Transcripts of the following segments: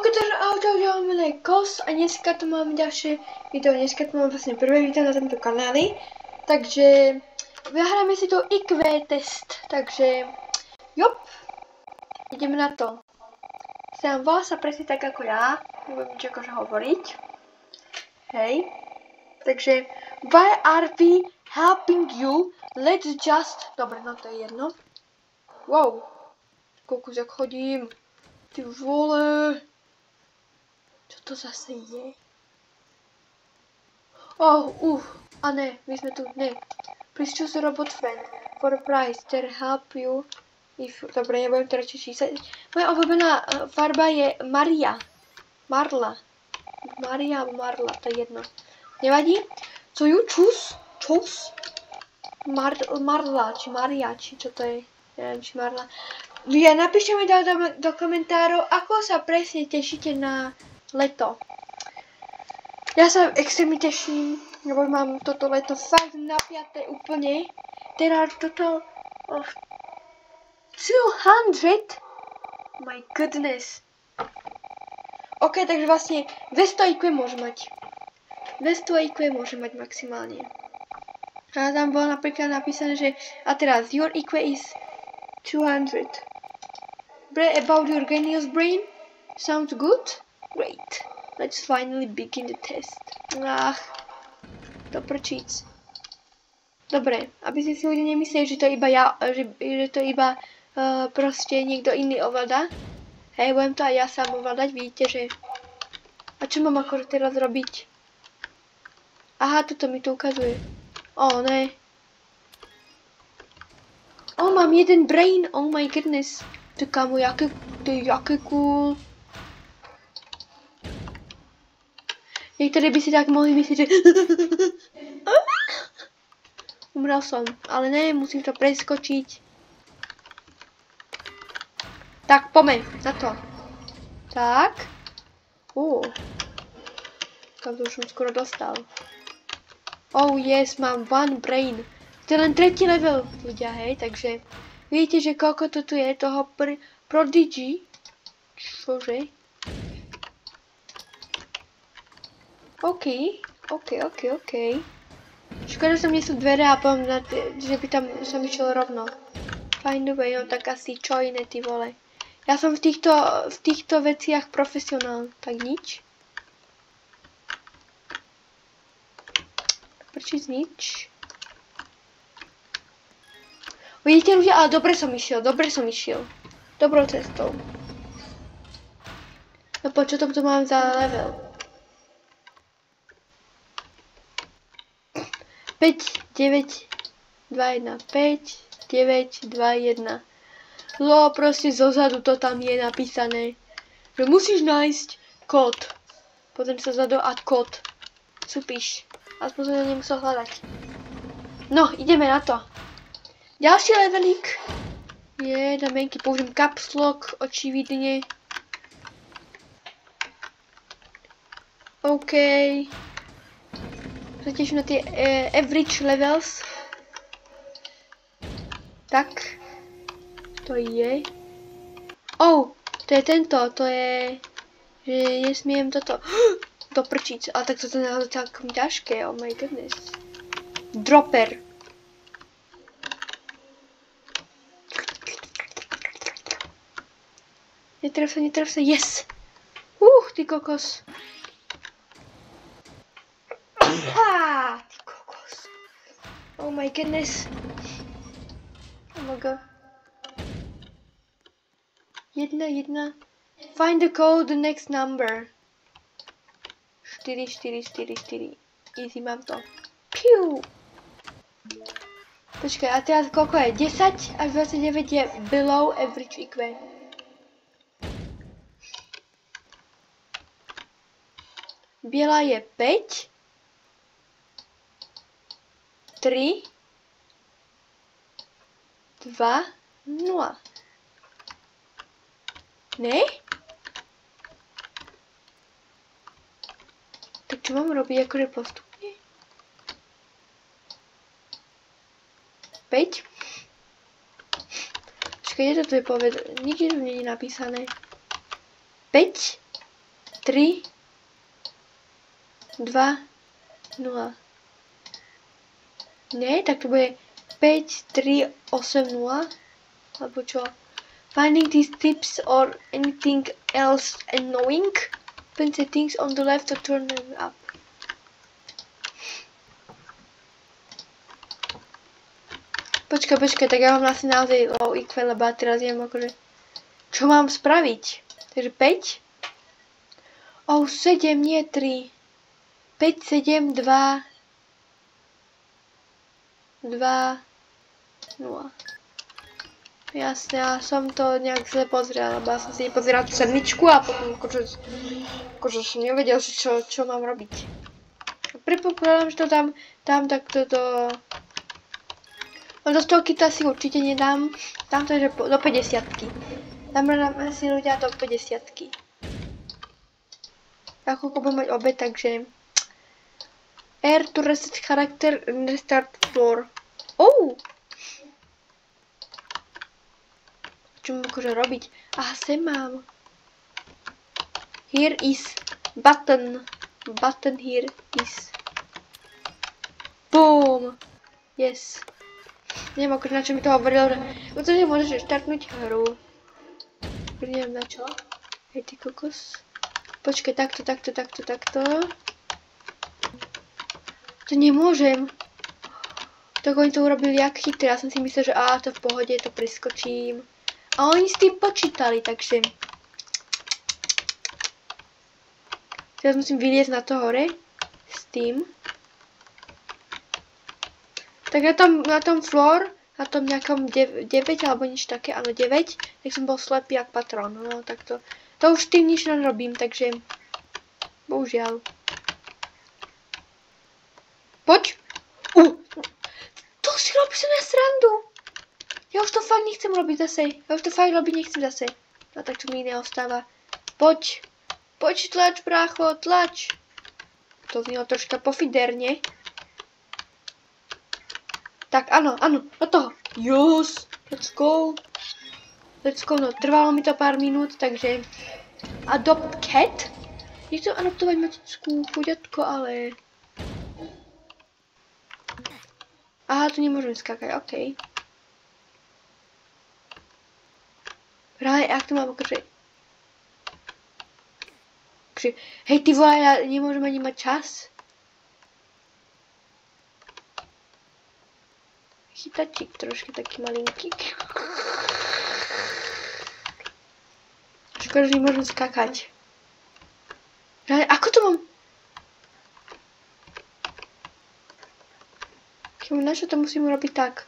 Ok, takže ahojte, milé Kos a dneska tu mám ďalšie video, dneska tu mám vlastne prvé video na tomto kanáli, takže vyhráme si to IQ test, takže jop, ideme na to. Sám volá sa presne tak ako ja, nebudem nič akože hovoriť, hej, takže why are we helping you, let's just, dobre, no to je jedno, wow, koľko jak chodím, ty vole. Čo to zase je? A ne, my sme tu, ne. Please choose a robot friend. For a price, that help you. Dobre, nebudem to radšej čísať. Moja obľúbená farba je Maria. Marla. Maria alebo Marla, to je jedno. Nevadí? So you choose? Choose? Marla, či Maria, či čo to je? Neviem, či Marla. Vy napíšte mi do komentárov, ako sa presne tešíte na leto. Ja sa extrémne teším, lebo mám toto leto fakt napiaté úplne. Teraz toto 200. My goodness. Ok, takže vlastne 200 IQ môže mať. 200 IQ môže mať maximálne. A tam bolo napríklad napísané, že a teraz your IQ is 200. About your genius brain? Sounds good? Great. Let's finally begin the test. To prčíc. Dobre, aby si ľudia nemysleli, že to iba ja, že to iba proste niekto iný ovláda. Hej, budem to aj ja sám ovládať, vidíte, že... A čo mám akorát teraz robiť? Aha, toto mi to ukazuje. Ne. Mám jeden brain, oh my goodness. To kámo, to je jaké cool. Niektorí by si tak mohli myslieť, že... Umrel som, ale ne, musím to preskočiť. Tak, poďme na to. Tak. Kam to už som skoro dostal. Oh yes, mám one brain. To je len 3. level, ľudia, hej, takže... Vidíte, že koľko to tu je toho Prodigy. Čože? OK. Škoda, že tam nie sú dvere a poviem, že by tam som išiel rovno. Find a way, no tak asi čo iné, ty vole. Ja som v týchto veciach profesionál, tak nič. Prečo nič? Vidíte ľudia, ale dobre som išiel. Dobrou cestou. No po čo to mám za level? 5, 9, 2, 1, 5, 9, 2, 1. Proste zozadu to tam je napísané. Že musíš nájsť kód. Potom sa zadu a kód. Supíš. Aspoň som to nemusel hľadať. No, ideme na to. Ďalší levelík. Damenky, použijem caps lock, očividne. OK. Sa teším na tie average levels. Tak. To je. To je tento, to je... Že nesmiem toto... To prčiť, ale tak toto je celkom ťažké, oh my goodness. Dropper. Netref sa, yes! Ty kokos. Ty kokos. Oh my goodness. Oh my god. 1. Find the code, the next number. 4. Easy, mám to. Piu! Počkaj, a teraz koľko je? 10 až 29 je below average IQ. Biela je 5. 3. 2. 0. Ne? Tak čo mám robiť akože postupne? 5. Počkaj, kde to tu je povedané? Nikde tu nie je napísané. 5. 3, 2, 0. Ne, tak to bude 5, 3, 8, 0. Alebo čo? Finding these tips or anything else annoying. Pin settings on the left to turn them up. Počkaj, tak ja mám asi naozaj low IQ, lebo teraz neviem akože, čo mám spraviť. Takže 5. 7, nie 3. 5, 7, 2, 0. Jasne, ja som to nejak zle pozrela, lebo ja som si nepozerala tú sedmičku a potom akože som nevedel, čo mám robiť. Predpokladám, že to dám takto do... No do stovky to asi určite nedám. Dám to, že do 50-ky. Dáme si ľudia do 50-ky. Ako budem mať obe, takže... R to reset character and restart floor. Čo mám akože robiť? Aha, sem mám. Here is button. Button here is. Boom. Yes. Neviem, akože na čo mi to hovoril, že určite môžeš štartnúť hru. Neviem na čo. Hej ty kokos. Počkaj, takto. To nemôžem. Tak oni to urobili jak chytré. Ja som si myslel, že to v pohode, to preskočím. A oni s tým počítali, takže... Teraz musím vyliezť na to hore. S tým. Tak na tom floor, na tom nejakom 9 alebo nič také, áno 9, tak som bol slepý jak patron, no tak to už tým nič nerobím, takže bohužiaľ. Poď! To si robíš na srandu! Ja už to fakt nechcem robiť zase. No tak čo mi iné ostáva. Poď, tlač, brácho, tlač. To znelo troška pofiderne. Tak, áno, do toho. Yes, let's go. No trvalo mi to pár minút, takže... Adopt cat? Nechcem adoptovať mačičku, chuďatko, ale... Aha, tu nemôžem skákať, okej. Práve, ak to mám akože... Hej, ty vole, ja nemôžem ani mať čas. Chytačík trošky taký malinký. Škoda, že nemôžem skákať. Ale ako to mám? Na čo to musím urobiť tak?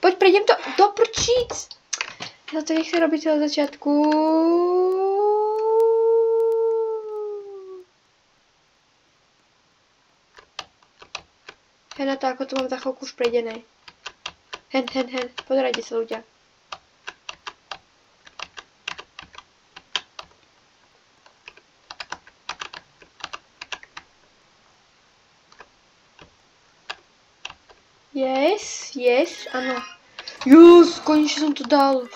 Poď, prejdem to do prčíc! Ja to nechcem robiť od začiatku. Hen na to, ako to mám za chvíľku už prejdené. Hen. Pozerajte sa, ľudia. Yes, áno. Yes, konečne som to dal.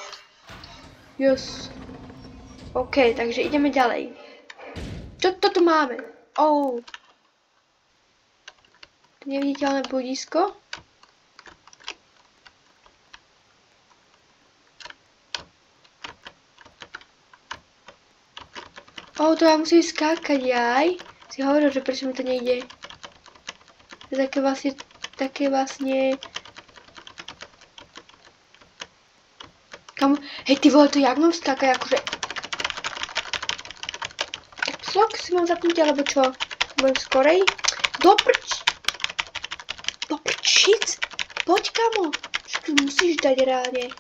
Yes. OK, takže ideme ďalej. Čo to tu máme? Neviditeľné bludisko. To ja musím skákať, jaj. Si hovoril, že prečo mi to nejde. To je také vlastne... Kam... Hej, ty vole, to jak mám skákať, akože... Slok si mám zapnúť, alebo čo? Budem skorej? Do prčic? Poď, kamo. Však musíš dať reálne.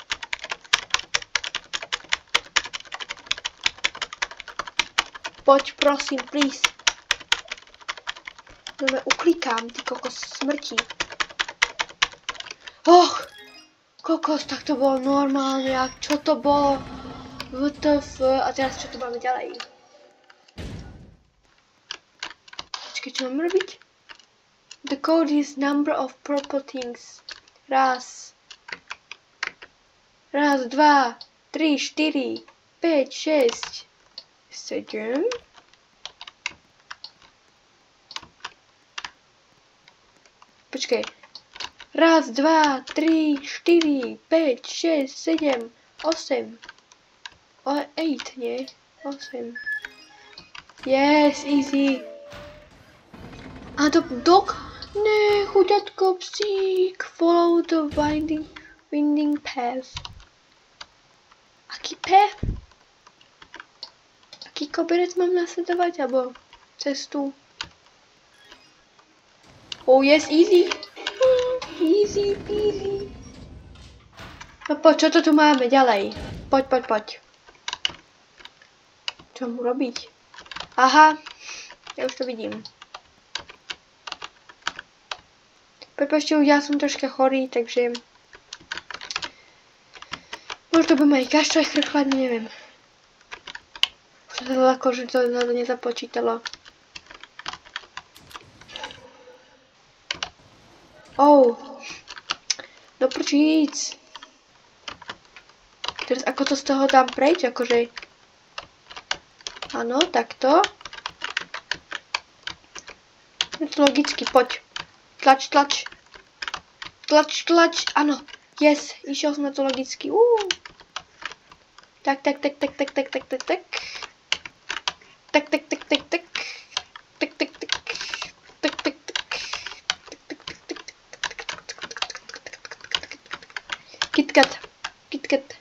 Poď, prosím, please. Uklikám, ty kokos smrti. Kokos, tak to bolo normálne, a čo to bolo? WTF, a teraz čo tu máme ďalej? Počkej, čo mám robiť? The code is number of purple things. Raz, 2, 3, 4, 5, 6, 7. Počkej. 1, 2, 3, 4, 5, 6, 7, 8. 8, nie? 8. Yes, easy. A to dog? Ne, chuďatko psík. Follow the winding path. Aký path? Aký koberec mám nasledovať, alebo cestu? Oh yes, easy. Easy peasy. No poď, čo to tu máme ďalej? Poď. Čo mu robiť? Aha, ja už to vidím. Prepáčte, ja som troška chorý, takže možno by ma aj kašľať chrchlať, neviem. Už to ľahko, že to nezapočítalo. Oh, no prčíc. Teraz ako to z toho dám preč, akože. Áno, takto. Je to logicky, poď. Tlač. Áno. Yes, išiel som na to logicky. Tak. KitKat.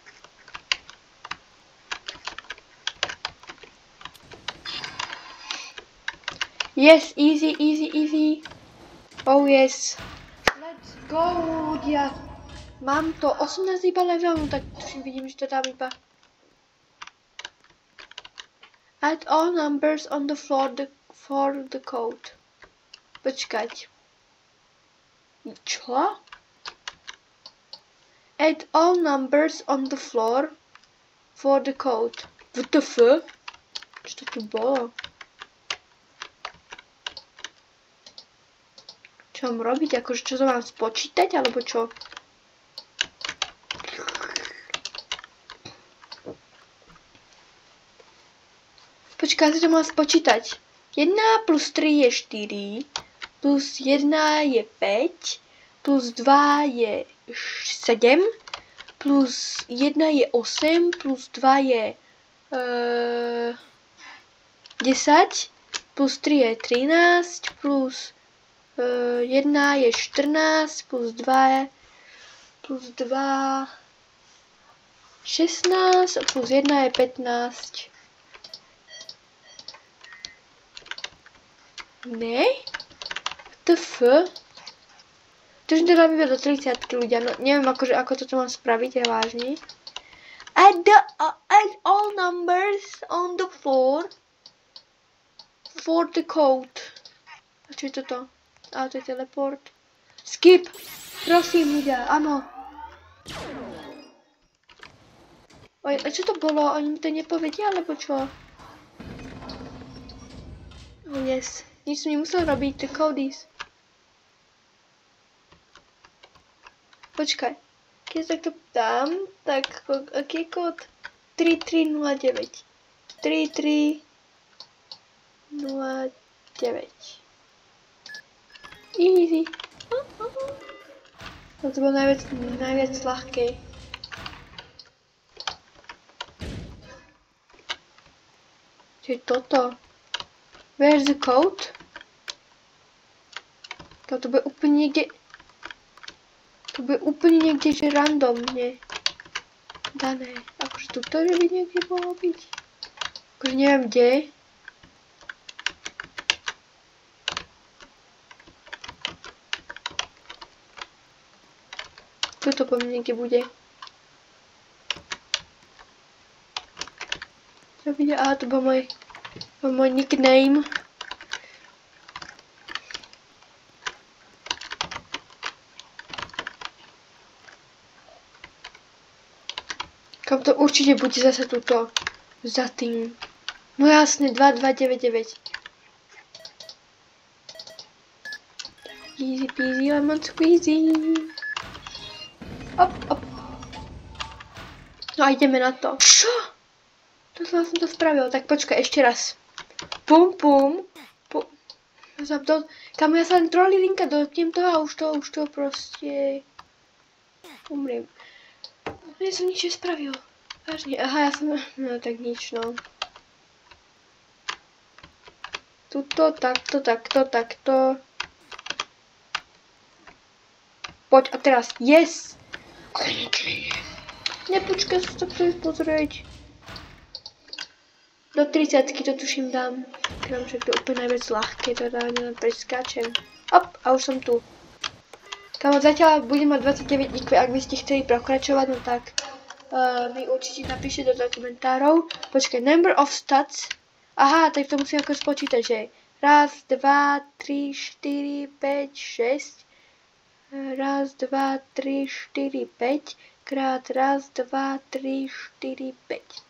Yes, easy. Oh yes. Let's go, ľudia. Mám to 18 iba level, no tak vidím, že to dám iba. Add all numbers on the floor for the code. Počkať. Čo? Add all numbers on the floor for the code. WTF? Čo to tu bolo? Čo mám robiť? Akože čo to mám spočítať? Alebo čo? Počkaj, si to mám spočítať. 1 plus 3 je 4. Plus 1 je 5. Plus 2 je 7. Plus 1 je 8. Plus 2 je 10. Plus 3 je 13. Plus 1 je 14. Plus 2 16. Plus 1 je 15. Ne? TF? To už dám iba do 30 ľudia, no neviem akože, ako toto mám spraviť, vážne. Add all numbers on the floor for the code. A čo je toto? A to je teleport. Skip! Prosím ľudia, áno. Oj, a čo to bolo? Oni mi to nepovedia, alebo čo? Oh yes. Nič som nemusel robiť, the code is. Počkaj, keď sa to dám, tak aký je kód? 3309. 3309. Easy. To bolo najviac ľahké. Čo je toto? Where's the code? To bude úplne niekde... To bude úplne niekde, že randomne dané. Akože tuto, že by niekde mohlo byť. Akože neviem kde. Tuto po mne niekde bude. Čo vidie? Aha, to bol môj nickname. Kam to určite bude zase tuto. Za tým. No jasne, 2299. Easy peasy lemon squeezy. Op. No a ideme na to. Čo? To som to spravil. Tak počkaj, ešte raz. Pum, pum. Kam ja sa len trolilinka dotknem toho a už to proste... Umriem. Ja som nič nespravil. Vážne, aha, ja som... No tak nič, no. Tuto, takto. Poď, a teraz, yes! Konečne. Nepočkaj sa to pozrieť. Do 30-ky to tuším dám. Krám, že to je úplne najviac ľahké, to dám, len preskáčem. Hop, a už som tu. Kamo, zatiaľ budem mať 29 IQ, ak by ste chceli pokračovať, no tak mi určite napíšte do komentárov. Počkaj, number of stats. Aha, tak to musím ako spočítať, že 1, 2, 3, 4, 5, 6. 1, 2, 3, 4, 5 krát 1, 2, 3, 4, 5.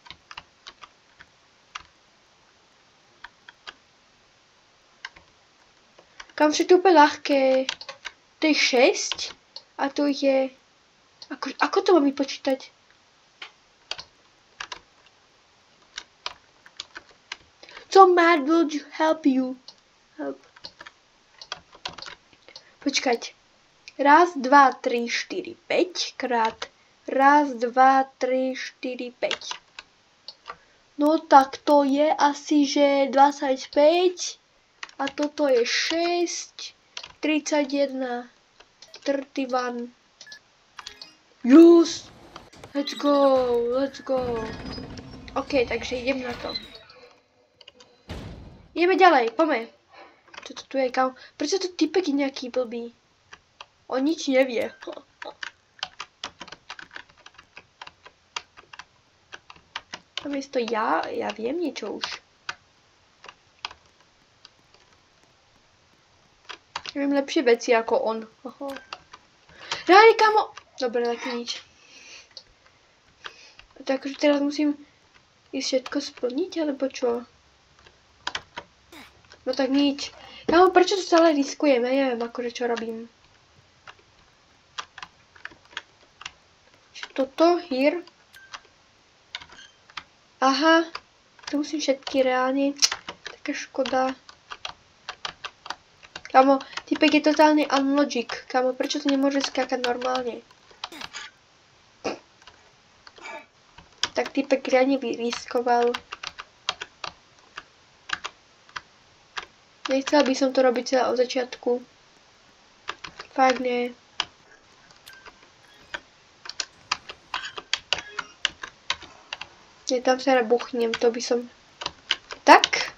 Kam je to úplne ľahké. To je 6 a to je... Ako to mám vypočítať? So mad will you help you? Help. Počkať. 1, 2, 3, 4, 5 krát 1, 2, 3, 4, 5. No tak to je asi, že 25 a toto je 6, 31, 31. Yes! Let's go. OK, takže idem na to. Ideme ďalej, poďme. Čo to tu je, kam? Prečo to typek je nejaký blbý? On nič nevie. Namiesto ja viem niečo už. Ja viem lepšie veci ako on. Rádi, kamo! Dobre, tak nič. Takže teraz musím ísť všetko splniť, alebo čo? No tak nič. Kamo, prečo to celé riskujem? Ja neviem, akože čo robím. Toto, here. Aha, to musím všetky reálne. Taká škoda. Kamo, typek je totálne unlogic. Kamo, prečo to nemôže skákať normálne? Tak typek riadne vyriskoval. Nechcela by som to robiť celé od začiatku. Fakt nie. Tam sa nabuchnem, to by som... Tak.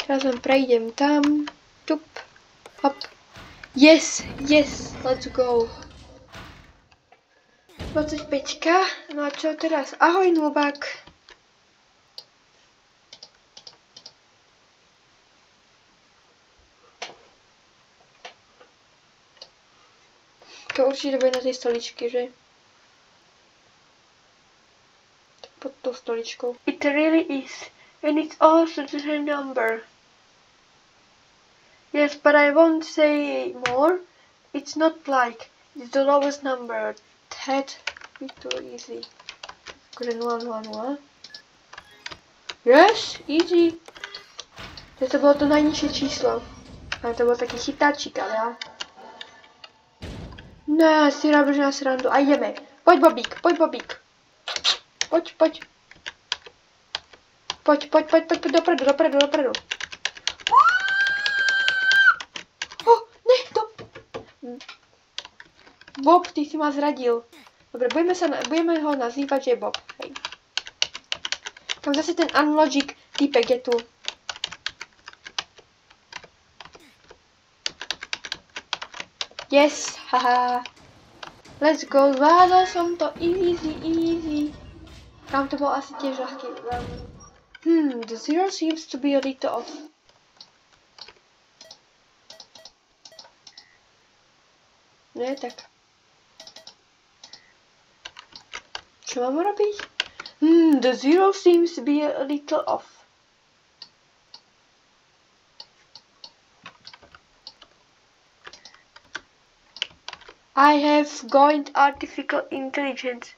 Teraz len prejdem tam. Tup. Hop. Yes, let's go. 25-ka. No a čo teraz? Ahoj, Novák. To určite bude na tej stoličke, že? Pod tou stoličkou. It really is. And it's also the same number. Yes, but I won't say more. It's not like it's the lowest number. That is too easy. Akože 0, 0, 0. Yes, easy. To bolo to najnižšie číslo. Ale to bol taký chytáčik, ale ja. Ne, si robíš na srandu. A ideme. Poď, Bobík, poď, Bobík. Poď, dopredu. Ne, to... Bob, ty si ma zradil. Dobre, budeme ho nazývať, že je Bob. Hej. Tam zase ten unlogic typek je tu. Yes, haha. Let's go, zvládol som to, easy. Tam to bolo asi tiež ľahké. The zero seems to be a little off. Nie, tak. Čo mám robiť? The zero seems to be a little off. I have gained artificial intelligence.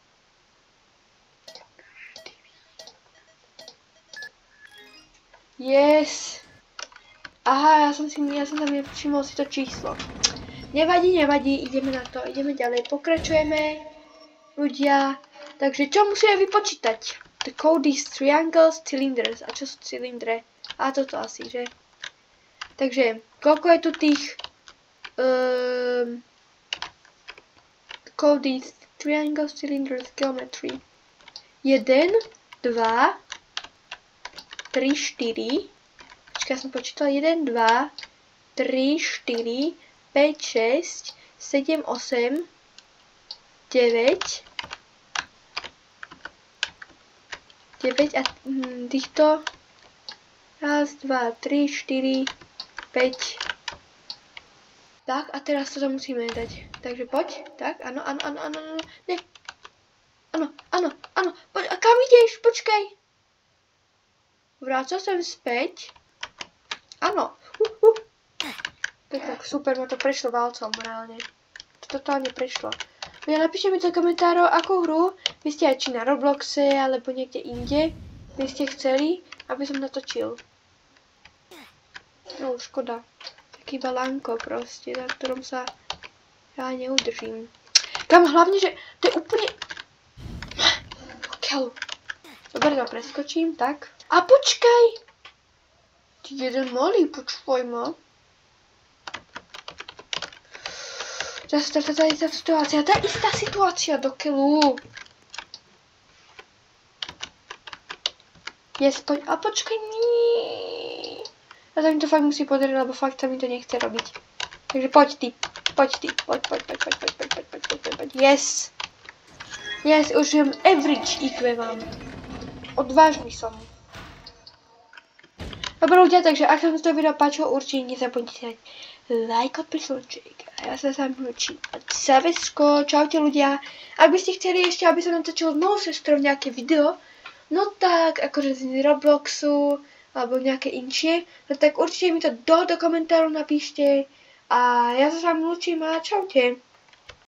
Yes. Aha, ja som tam nevšimol si to číslo. Nevadí, ideme na to, ideme ďalej, pokračujeme, ľudia. Takže čo musíme vypočítať? The code is triangles, cylinders. A čo sú cylindre? A toto asi, že? Takže, koľko je tu tých... the code is triangles, cylinders, geometry. 1, 2, 3, 4. Počkaj, ja som počítala 1, 2, 3, 4, 5, 6, 7, 8, 9. 9 a týchto 1, 2, 3, 4, 5. Tak a teraz to tam musíme dať. Takže poď, tak, áno, ne. Áno, poď, a kam ideš, počkaj. Vráca sem späť. Áno, tak super, ma to prešlo válcom, reálne. To totálne prešlo. Ja napíšte mi do komentárov, akú hru vy ste aj či na Robloxe, alebo niekde inde by ste chceli, aby som natočil. No, škoda. Taký balánko proste, na ktorom sa ja neudržím. Kam hlavne, že to je úplne... Keľu. Dobre, to preskočím, tak. A počkaj! Ty jeden malý, počúvaj ma. Tá istá situácia do keľu. Yes, poď, a počkaj, nie. A to mi to fakt musí podariť, lebo fakt sa mi to nechce robiť. Takže poď ty, poď. Yes. Yes, už mám average IQ mám. Odvážny som. Dobre ľudia, takže ak sa mi to video páčilo, určite nezabudnite dať like, odpísonček. A ja sa s vami učím. Savesko, čaute ľudia. Ak by ste chceli ešte, aby som natočil znovu sestrou nejaké video, no tak, akože z Robloxu, alebo nejaké inšie, no tak určite mi to do komentárov napíšte. A ja sa s vami učím a čaute.